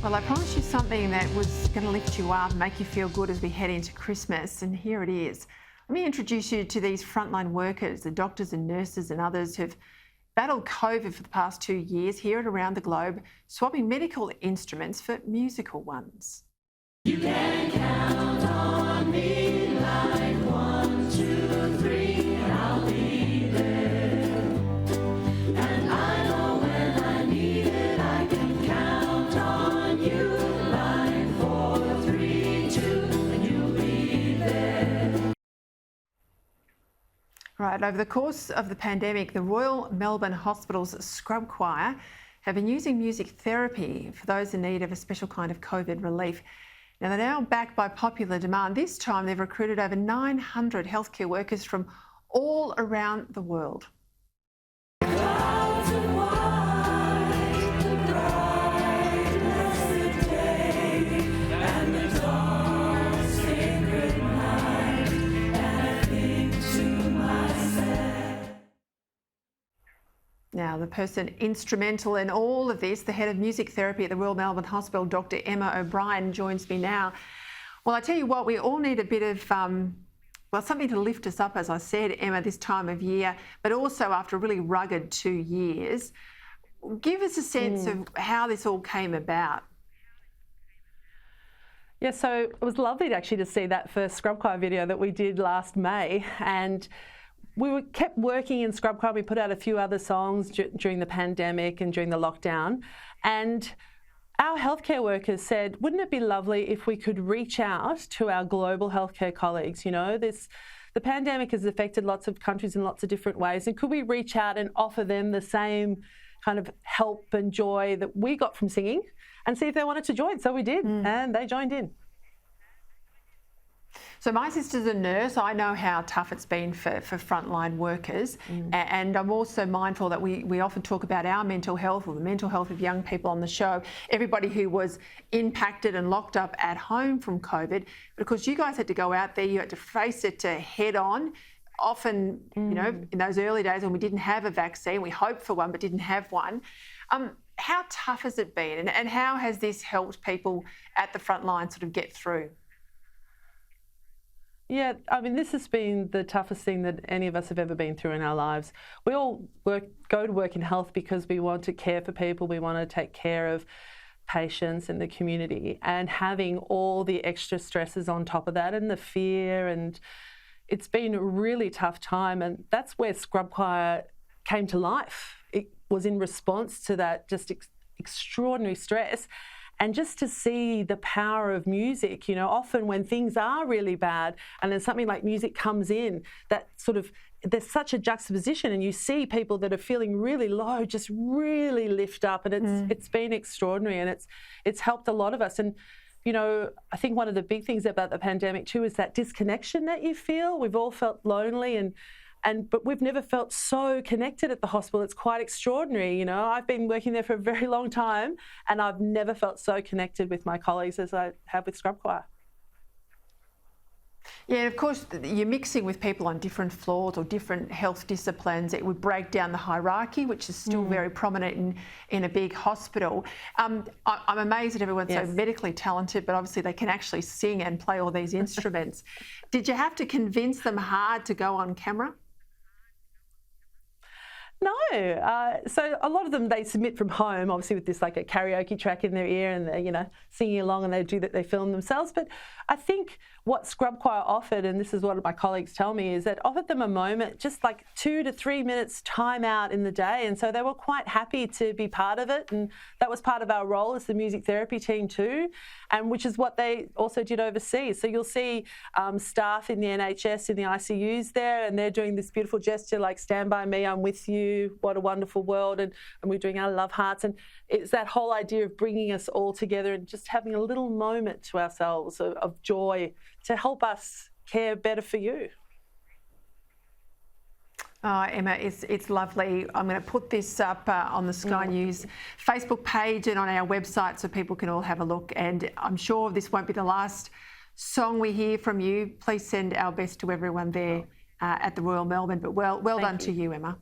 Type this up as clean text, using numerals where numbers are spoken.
Well, I promised you something that was going to lift you up, make you feel good as we head into Christmas, and here it is. Let me introduce you to these frontline workers, the doctors and nurses and others who've battled COVID for the past 2 years here and around the globe, swapping medical instruments for musical ones. You can count on me like 1, 2, 3, I'll be there. And I know when I need it, I can count on you like 4, 3, 2, and you'll be there. Right, over the course of the pandemic, the Royal Melbourne Hospital's scrub choir have been using music therapy for those in need of a special kind of COVID relief. Now, they're now backed by popular demand. This time, they've recruited over 900 healthcare workers from all around the world. Clouds of white, the bright, blessed day, and the dark, sacred night, and I think to myself. Now, the person instrumental in all of this, the head of music therapy at the Royal Melbourne Hospital, Dr. Emma O'Brien, joins me now. Well, I tell you what, we all need a bit of, something to lift us up, as I said, Emma, this time of year, but also after a really rugged 2 years. Give us a sense of how this all came about. Yeah, so it was lovely actually to see that first scrub choir video that we did last May, and we kept working in scrub choir. We put out a few other songs during the pandemic and during the lockdown, and our healthcare workers said, wouldn't it be lovely if we could reach out to our global healthcare colleagues? You know, the pandemic has affected lots of countries in lots of different ways, and could we reach out and offer them the same kind of help and joy that we got from singing, and see if they wanted to join? So we did, and they joined in. So my sister's a nurse. I know how tough it's been for frontline workers. And I'm also mindful that we often talk about our mental health or the mental health of young people on the show, everybody who was impacted and locked up at home from COVID. But of course, you guys had to go out there, you had to face it head on. Often, you know, in those early days when we didn't have a vaccine, we hoped for one but didn't have one. How tough has it been, and how has this helped people at the front line sort of get through? Yeah, I mean, this has been the toughest thing that any of us have ever been through in our lives. We all go to work in health because we want to care for people, we want to take care of patients in the community, and having all the extra stresses on top of that and the fear, and it's been a really tough time, and that's where scrub choir came to life. It was in response to that just extraordinary stress. And just to see the power of music, you know, often when things are really bad and then something like music comes in, that sort of, there's such a juxtaposition, and you see people that are feeling really low just really lift up, and it's been extraordinary, and it's helped a lot of us. And, you know, I think one of the big things about the pandemic too is that disconnection that you feel. We've all felt lonely, but we've never felt so connected at the hospital. It's quite extraordinary, you know. I've been working there for a very long time, and I've never felt so connected with my colleagues as I have with scrub choir. Yeah, of course, you're mixing with people on different floors or different health disciplines. It would break down the hierarchy, which is still very prominent in a big hospital. I'm amazed that everyone's so medically talented, but obviously they can actually sing and play all these instruments. Did you have to convince them hard to go on camera? No. So a lot of them, they submit from home, obviously with this like a karaoke track in their ear, and they're, you know, singing along, and they film themselves. But I think what scrub choir offered, and this is what my colleagues tell me, is that offered them a moment, just like 2 to 3 minutes time out in the day. And so they were quite happy to be part of it. And that was part of our role as the music therapy team too, and which is what they also did overseas. So you'll see staff in the NHS, in the ICUs there, and they're doing this beautiful gesture like, stand by me, I'm with you, what a wonderful world. And we're doing our love hearts. And it's that whole idea of bringing us all together and just having a little moment to ourselves of joy to help us care better for you. Oh, Emma, it's lovely. I'm going to put this up on the Sky News Facebook page and on our website so people can all have a look. And I'm sure this won't be the last song we hear from you. Please send our best to everyone there at the Royal Melbourne. But well done to you, Emma.